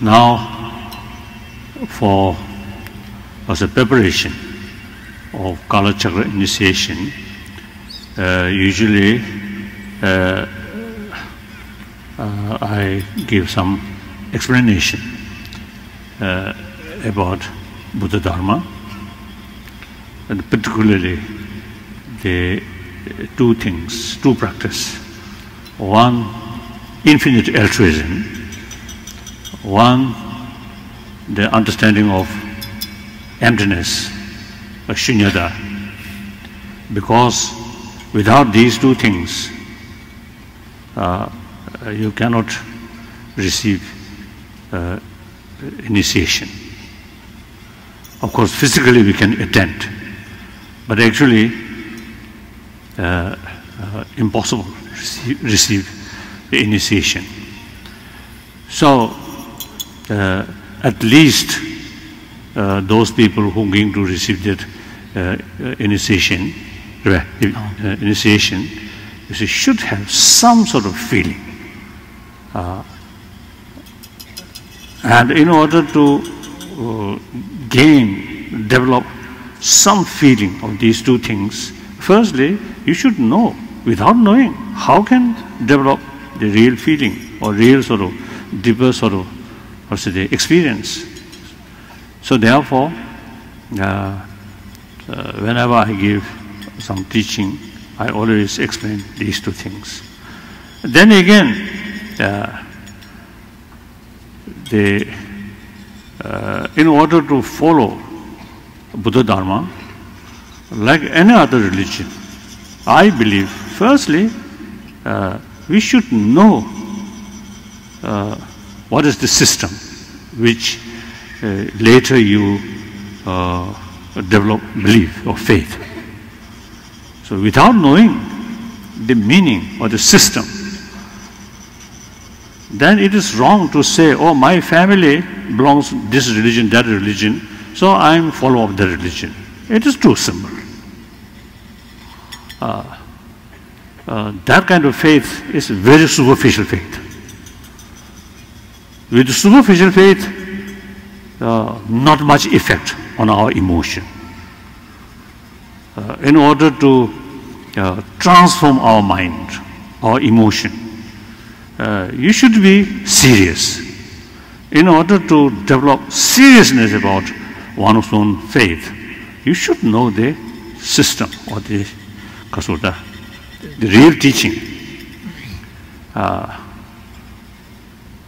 Now, as a preparation of Kalachakra initiation, usually I give some explanation about Buddha Dharma, and particularly the two things, two practice. One, infinite altruism. One, the understanding of emptiness, shunyata. Because without these two things, you cannot receive initiation. Of course, physically we can attend, but actually impossible to receive the initiation. So, at least those people who are going to receive that initiation, you should have some sort of feeling. And in order to develop some feeling of these two things, firstly, you should know. Without knowing, how can develop the real feeling or real sort of deeper sort of experience? So therefore, whenever I give some teaching, I always explain these two things. Then again, in order to follow Buddha Dharma, like any other religion, I believe, firstly, we should know what is the system which later you develop belief or faith. So without knowing the meaning or the system, then it is wrong to say, oh, my family belongs to this religion, that religion, so I am follower of that religion. It is too simple. That kind of faith is very superficial faith. With superficial faith, not much effect on our emotion. In order to transform our mind, our emotion, you should be serious. In order to develop seriousness about one's own faith, you should know the system or the real teaching.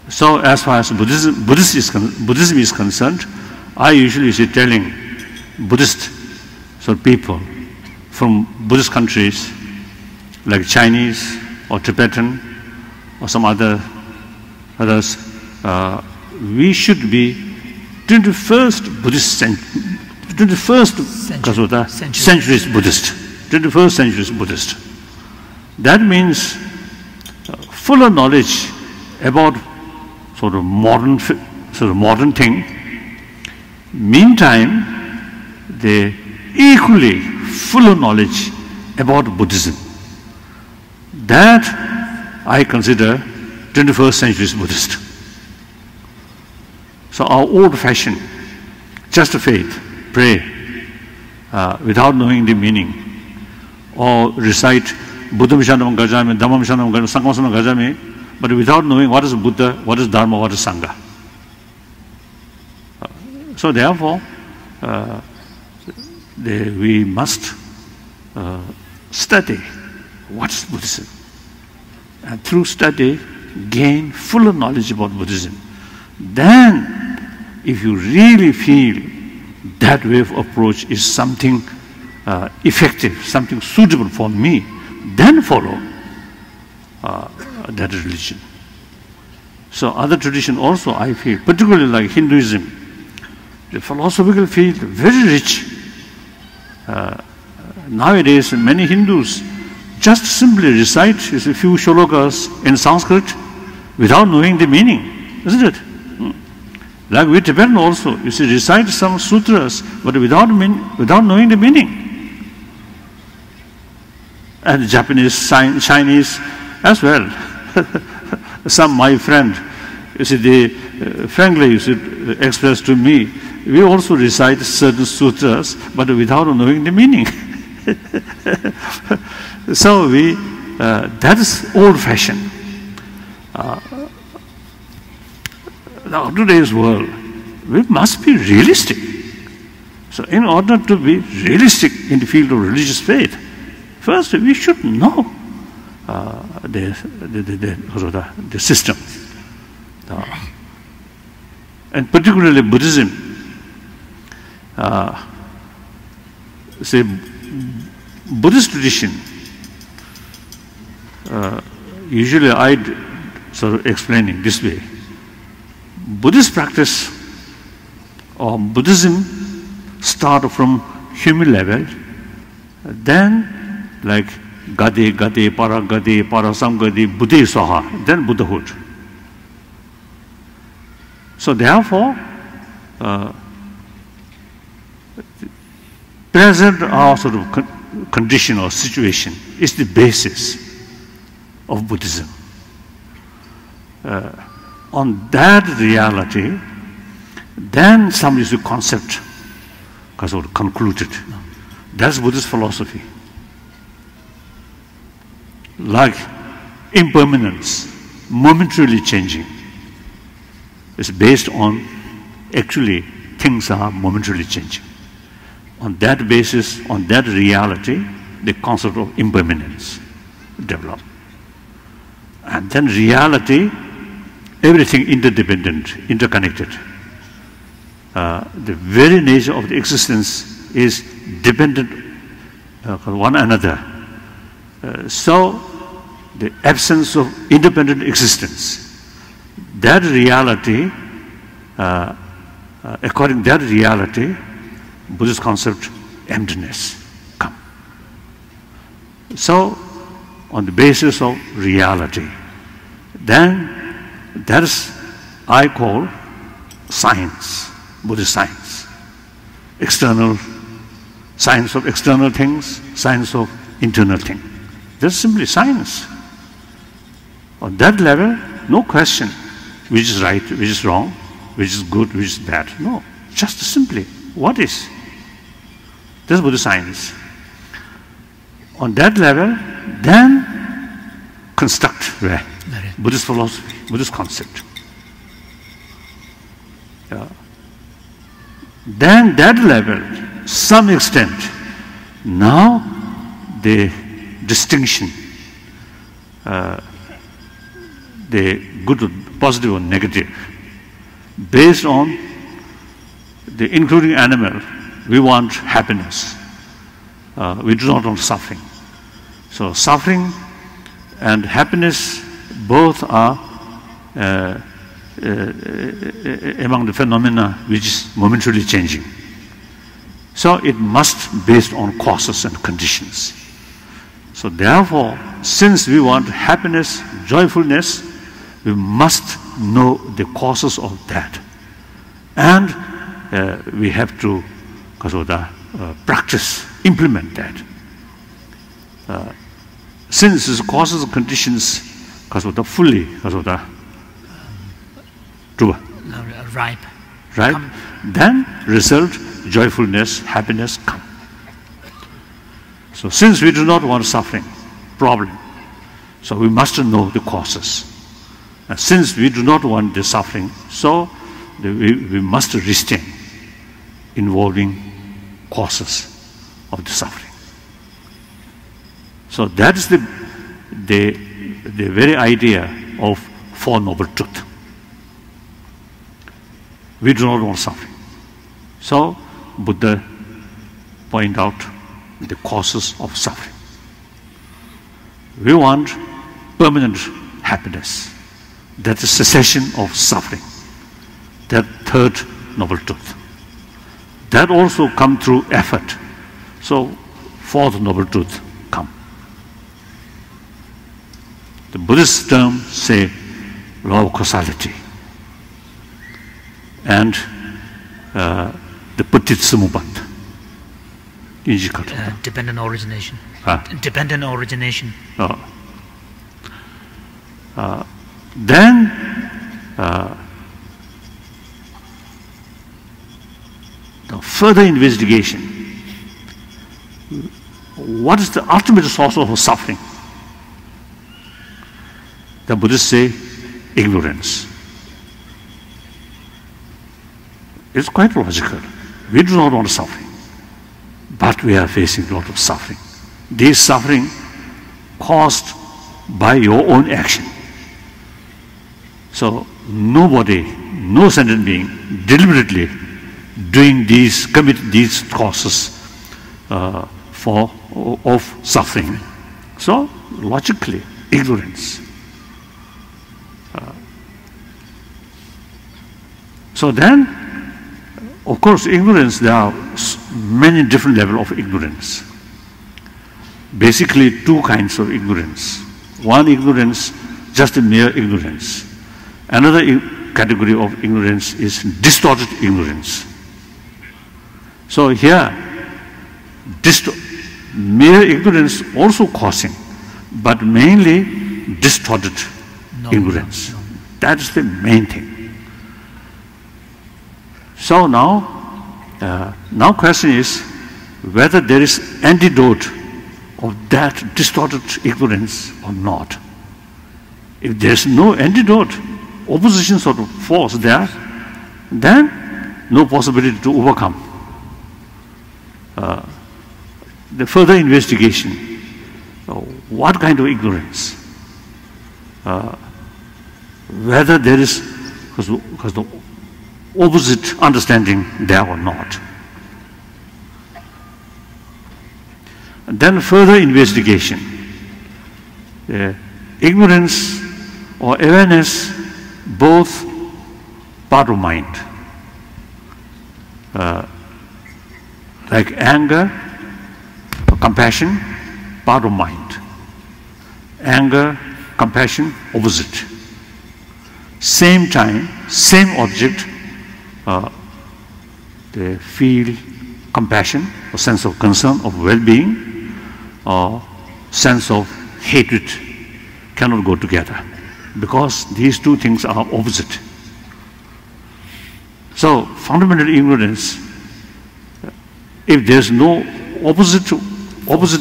So as far as Buddhism is concerned, I usually say telling Buddhist people from Buddhist countries like Chinese or Tibetan or some others, we should be 21st Buddhist century Buddhist. 21st century Buddhist. That means fuller knowledge about sort of modern thing. Meantime, the equally fuller knowledge about Buddhism. That I consider 21st century Buddhist. So our old-fashioned, just faith, pray, without knowing the meaning, or recite Buddha Mishanam Gajami, Dhamma Mishanam Gajami, Sangha Mishanam Gajami, but without knowing what is Buddha, what is Dharma, what is Sangha. So therefore, we must study what is Buddhism, and through study gain fuller knowledge about Buddhism. Then, if you really feel that way of approach is something effective, something suitable for me, then follow that religion. So other tradition also, I feel, particularly like Hinduism, the philosophical field very rich. Nowadays, many Hindus just simply recite a few shlokas in Sanskrit without knowing the meaning, isn't it? Like we Tibetan also, you see, recite some sutras, but without knowing the meaning. And Japanese, Chinese as well. Some my friend, you see, frankly, you should express to me, we also recite certain sutras, but without knowing the meaning. So that is old-fashioned. Now, today's world, we must be realistic. So in order to be realistic in the field of religious faith, first we should know the system. And particularly Buddhism, say Buddhist tradition, usually I sort of explaining this way. Buddhist practice or Buddhism start from human level, then like Gade, Parasamgade, Buddhi Saha, then Buddhahood. So therefore, present our sort of condition or situation is the basis of Buddhism. On that reality, then some is the concept concluded. That's Buddhist philosophy. Like impermanence, momentarily changing. It's based on actually things are momentarily changing. On that basis, on that reality, the concept of impermanence developed. And then reality, everything interdependent, interconnected. The very nature of the existence is dependent on one another. So the absence of independent existence, that reality, according to that reality, Buddhist concept, emptiness come. So on the basis of reality, then that is I call science, Buddhist science. External, science of external things, science of internal things. That's simply science. On that level, no question which is right, which is wrong, which is good, which is bad. No, just simply what is. That's Buddhist science. On that level, then construct Buddhist philosophy, Buddhist concept. Then that level, some extent, now the distinction, the good, positive or negative, based on the including animal, we want happiness. We do not want suffering. So suffering and happiness both are among the phenomena which is momentarily changing. So it must be based on causes and conditions. So therefore, since we want happiness, joyfulness, we must know the causes of that. And we have to practice, implement that. Since the causes and conditions fully ripe, then result, joyfulness, happiness come. So since we do not want suffering, problem, so we must know the causes. And since we do not want the suffering, so we must restrain involving causes of the suffering. So that is the very idea of Four Noble Truths. We do not want suffering. So Buddha point out the causes of suffering. We want permanent happiness. That is cessation of suffering. That third noble truth. That also come through effort. So fourth noble truth come. The Buddhist term say law of causality. And the Paticca dependent origination. Dependent origination. Then the further investigation, what is the ultimate source of suffering? The Buddhists say ignorance. It's quite logical. We do not want suffering, but we are facing a lot of suffering. This suffering caused by your own action. So nobody, no sentient being, deliberately commit these causes of suffering. So logically, ignorance. So then, of course, ignorance, there are many different levels of ignorance. Basically, two kinds of ignorance. One ignorance, just a mere ignorance. Another category of ignorance is distorted ignorance. So here, mere ignorance also causing, but mainly distorted ignorance. No. That's the main thing. So now question is whether there is antidote of that distorted ignorance or not. If there's no antidote, opposition sort of force there, then no possibility to overcome. The further investigation, what kind of ignorance, whether there is because the opposite understanding there or not. And then further investigation, ignorance or awareness, both part of mind, like anger or compassion, part of mind. Anger, compassion, opposite. Same time, same object, they feel compassion or sense of concern, of well-being, or sense of hatred cannot go together because these two things are opposite. So fundamental ignorance, if there's no opposite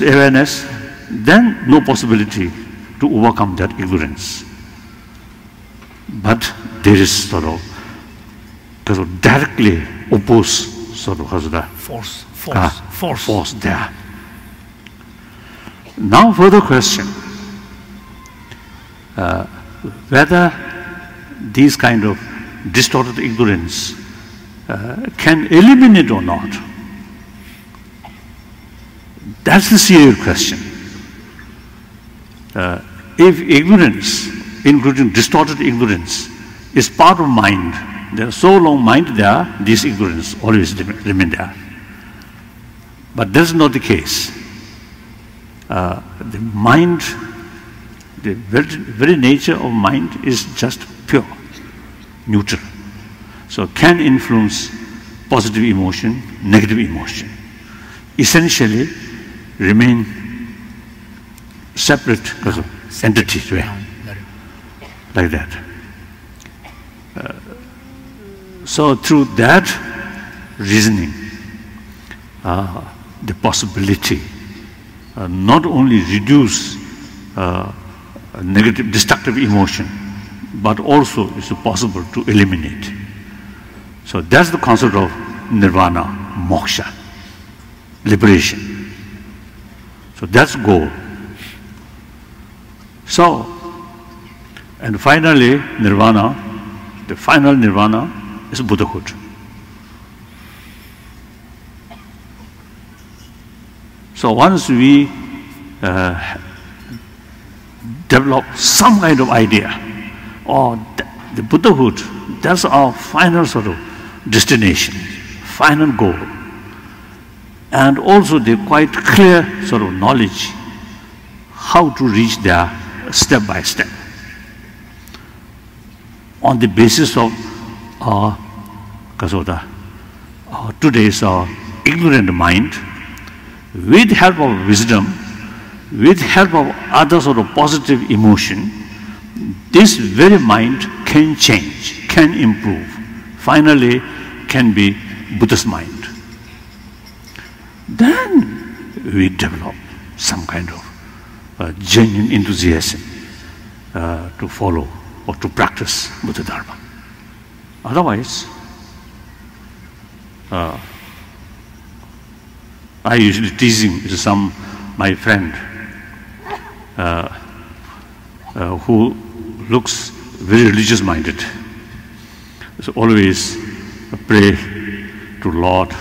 awareness, then no possibility to overcome that ignorance. But there is sort of directly opposed sort of force there. Now further question, whether these kind of distorted ignorance can eliminate or not. That's the serious question. If ignorance, including distorted ignorance, is part of mind, there's so long mind there, this ignorance always remain there. But that's not the case. The mind, the very nature of mind is just pure, neutral. So can influence positive emotion, negative emotion. Essentially remain separate entities, like that. So through that reasoning, the possibility not only reduce negative, destructive emotion, but also it's possible to eliminate. So that's the concept of nirvana, moksha, liberation. So that's goal. So, and finally, nirvana, the final nirvana is Buddhahood. So once we develop some kind of idea, or the Buddhahood, that's our final sort of destination, final goal. And also the quite clear sort of knowledge how to reach there step by step. On the basis of today's ignorant mind, with help of wisdom, with help of other sort of positive emotion, this very mind can change, can improve, finally can be Buddhist mind, then we develop some kind of genuine enthusiasm to follow or to practice Buddha Dharma. Otherwise, I usually teasing some my friend who looks very religious-minded. So always pray to Lord,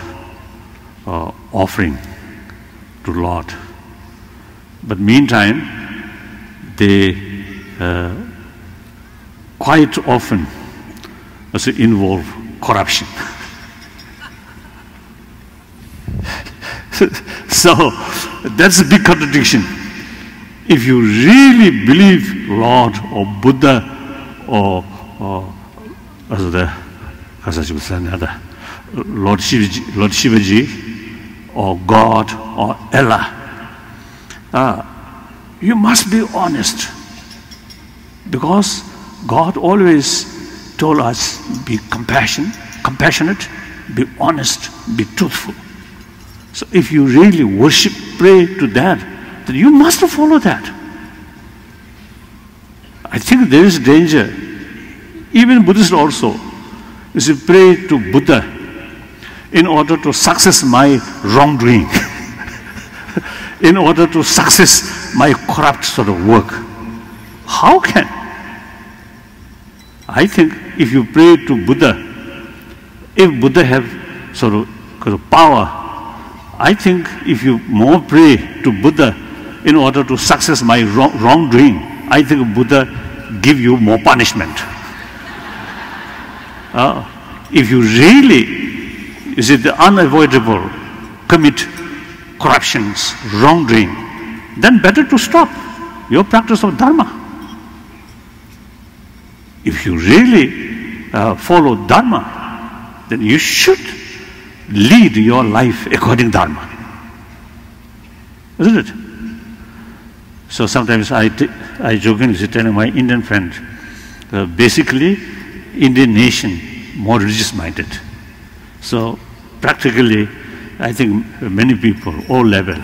offering to Lord. But meantime, they quite often also involve corruption. So that's a big contradiction. If you really believe Lord or Buddha or Lord Shivaji or God or Allah, you must be honest, because God always told us, be compassionate, be honest, be truthful. So if you really worship, pray to that, then you must follow that. I think there is danger. Even Buddhists also, you see, pray to Buddha in order to success my wrongdoing, in order to success my corrupt sort of work. How can? I think if you pray to Buddha, if Buddha have sort of power, I think if you more pray to Buddha in order to success my wrongdoing, I think Buddha give you more punishment. If you really, is it unavoidable, commit corruptions, wrongdoing, then better to stop your practice of Dharma. If you really follow Dharma, then you should lead your life according to Dharma. Isn't it? So sometimes I jokingly tell my Indian friend, basically Indian nation more religious-minded. So practically, I think many people, all level,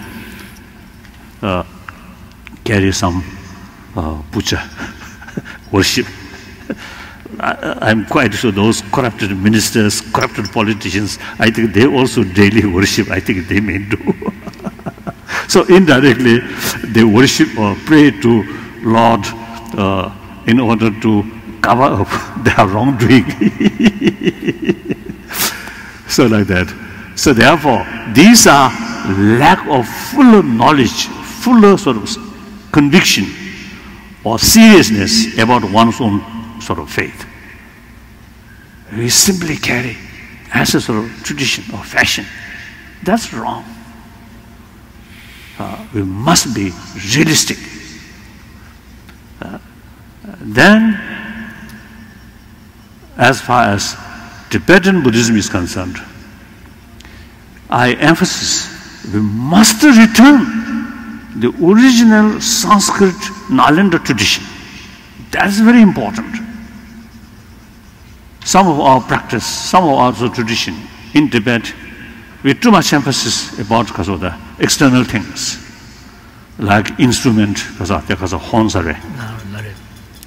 carry some puja, worship. I'm quite sure those corrupted ministers, corrupted politicians, I think they also daily worship, I think they may do. So indirectly, they worship or pray to Lord in order to cover up their wrongdoing. So like that. So therefore, these are lack of fuller knowledge, fuller sort of conviction or seriousness about one's own sort of faith. We simply carry as a sort of tradition or fashion. That's wrong. We must be realistic. Then, as far as Tibetan Buddhism is concerned, I emphasize we must return the original Sanskrit Nalanda tradition. That's very important. Some of our practice, some of our tradition in Tibet, with too much emphasis about because of the external things, like instrument, because of horns are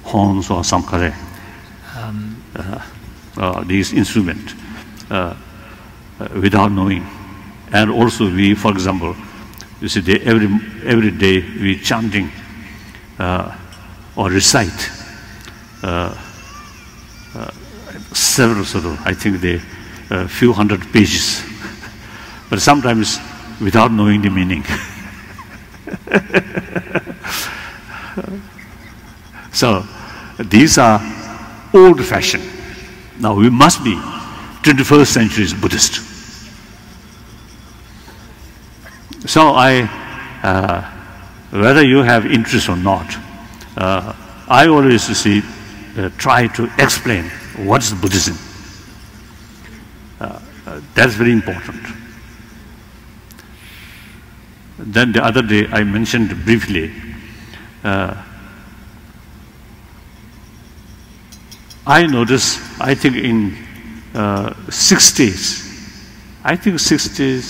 horns or some kind of these instruments without knowing. And also we, for example, you see, every day we chanting or recite several sort of, I think they few hundred pages, but sometimes without knowing the meaning. So these are old-fashioned. Now we must be 21st century Buddhist. So whether you have interest or not, I always see, try to explain what's Buddhism. That's very important. Then the other day I mentioned briefly, I noticed, I think in 60s, I think 66,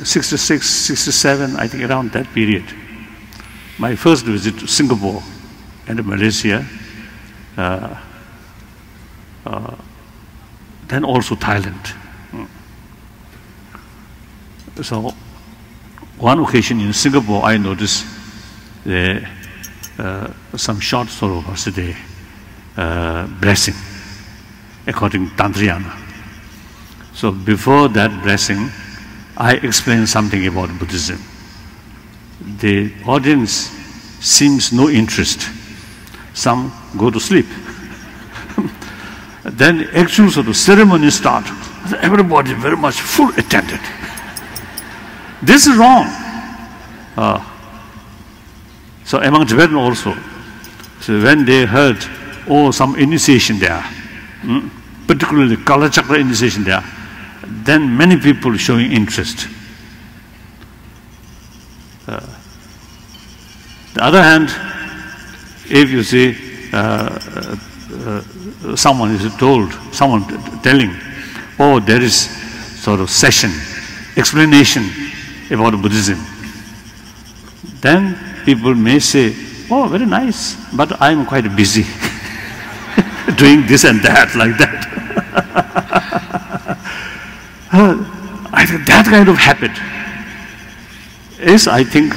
67, I think around that period. My first visit to Singapore and Malaysia, then also Thailand. So one occasion in Singapore, I noticed some short sort of the blessing according to Tantrayana. So before that blessing, I explained something about Buddhism. The audience seems no interest. Some go to sleep. Then actual sort of ceremony start. Everybody very much full attended. This is wrong. So among Tibetan also, so when they heard, oh, some initiation there, particularly Kalachakra initiation there, then many people showing interest. The other hand, if you see someone is told, someone telling, oh, there is sort of session, explanation about Buddhism, then people may say, oh, very nice, but I'm quite busy doing this and that, like that. I think that kind of habit is, I think,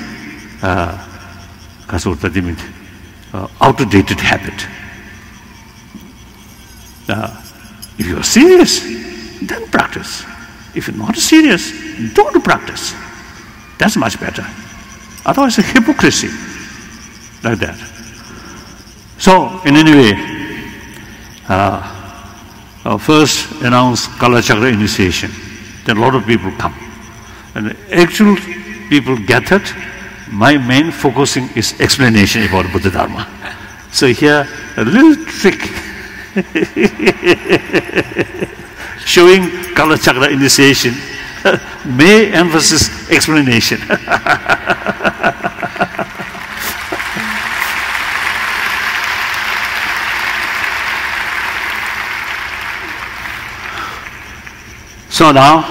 outdated habit. If you're serious, then practice. If you're not serious, don't practice. That's much better. Otherwise, it's hypocrisy, like that. So, in any way, first announce Kalachakra initiation. Then a lot of people come. And actual people gathered. My main focusing is explanation about Buddha Dharma. So here, a little trick showing Kalachakra initiation may emphasize explanation. So now,